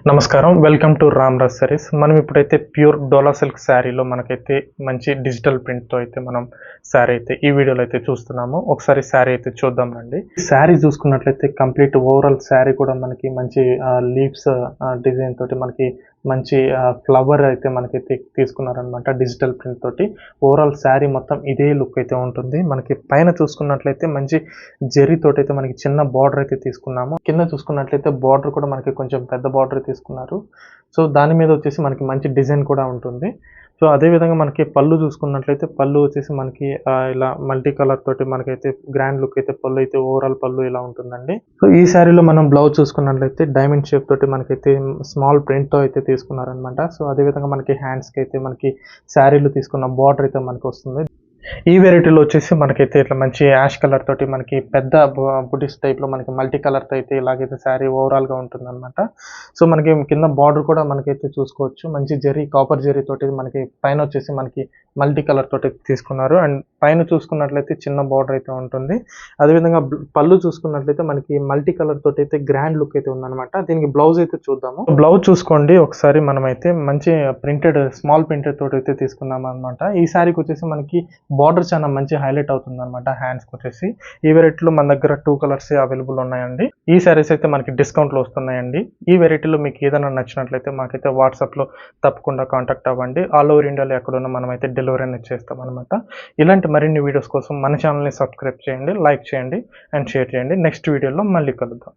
నమస్కారం. Welcome to Ramraj saris. మనం ఇప్పుడైతే ప్యూర్ డోలా సిల్క్ శారీలో మనకైతే మంచి డిజిటల్ ప్రింట్‌తో అయితే మనం శారీ అయితే ఈ వీడియోలో అయితే చూస్తున్నాము. ఒకసారి శారీ అయితే చూద్దాం రండి. ఈ శారీ చూసుకున్నట్లయితే కంప్లీట్ ఓవరాల్ శారీ కూడా మనకి మంచి లీవ్స్ డిజైన్ తోటి మనకి మంచి ఫ్లవర్ అయితే మనకైతే తీసుకున్నారనమాట డిజిటల్ ప్రింట్ తోటి. ఓవరాల్ శారీ మొత్తం ఇదే లుక్ అయితే ఉంటుంది. మనకి పైన చూసుకున్నట్లయితే మంచి జెర్రీ తోటి అయితే మనకి చిన్న బార్డర్ అయితే తీసుకున్నాము. కింద చూసుకున్నట్లయితే బార్డర్ కూడా మనకి కొంచెం పెద్ద బార్డర్ తీసుకున్నారు. సో దాని మీద వచ్చేసి మనకి మంచి డిజైన్ కూడా ఉంటుంది. సో అదేవిధంగా మనకి పళ్ళు చూసుకున్నట్లయితే పళ్ళు వచ్చేసి మనకి ఇలా మల్టీ కలర్ తోటి మనకైతే గ్రాండ్ లుక్ అయితే పళ్ళు అయితే ఓవరాల్ పళ్ళు ఇలా ఉంటుందండి. సో ఈ శారీలో మనం బ్లౌజ్ చూసుకున్నట్లయితే డైమండ్ షేప్ తోటి మనకైతే స్మాల్ ప్రింట్తో అయితే తీసుకున్నారనమాట. సో అదేవిధంగా మనకి హ్యాండ్స్కి అయితే మనకి శారీలో తీసుకున్న బార్డర్ అయితే మనకి వస్తుంది. ఈ వెరైటీలో వచ్చేసి మనకైతే ఇట్లా మంచి యాష్ కలర్ తోటి మనకి పెద్ద బుటీస్ టైప్లో మనకి మల్టీ కలర్తో అయితే ఇలాగైతే శారీ ఓవరాల్గా ఉంటుందన్నమాట. సో మనకి కింద బార్డర్ కూడా మనకైతే చూసుకోవచ్చు. మంచి జెర్రీ కాపర్ జెర్రీ తోటి మనకి పైన వచ్చేసి మనకి మల్టీ కలర్ తోటి తీసుకున్నారు. అండ్ పైన చూసుకున్నట్లయితే చిన్న బార్డర్ అయితే ఉంటుంది. అదేవిధంగా పళ్ళు చూసుకున్నట్లయితే మనకి మల్టీ కలర్ తోటి అయితే గ్రాండ్ లుక్ అయితే ఉందన్నమాట. దీనికి బ్లౌజ్ అయితే చూద్దాము. బ్లౌజ్ చూసుకోండి ఒకసారి. మనమైతే మంచి ప్రింటెడ్ స్మాల్ ప్రింటెడ్ తోటి అయితే తీసుకున్నాం అనమాట. ఈ శారీకి వచ్చేసి మనకి బార్డర్ చాలా మంచి హైలైట్ అవుతుంది అనమాట. హ్యాండ్స్కి వచ్చేసి ఈ వెరైటీలో మన దగ్గర 2 కలర్స్ అవైలబుల్ ఉన్నాయండి. ఈ శారీస్ అయితే మనకి డిస్కౌంట్లో వస్తున్నాయండి. ఈ వెరైటీలో మీకు ఏదైనా నచ్చినట్లయితే మాకైతే వాట్సాప్లో తప్పకుండా కాంటాక్ట్ అవ్వండి. ఆల్ ఓవర్ ఇండియాలో ఎక్కడున్నా మనమైతే డెలివరీ అనేది చేస్తాం అనమాట. ఇలాంటి మరిన్ని వీడియోస్ కోసం మన ఛానల్ని సబ్స్క్రైబ్ చేయండి, లైక్ చేయండి అండ్ షేర్ చేయండి. నెక్స్ట్ వీడియోలో మళ్ళీ కలుద్దాం.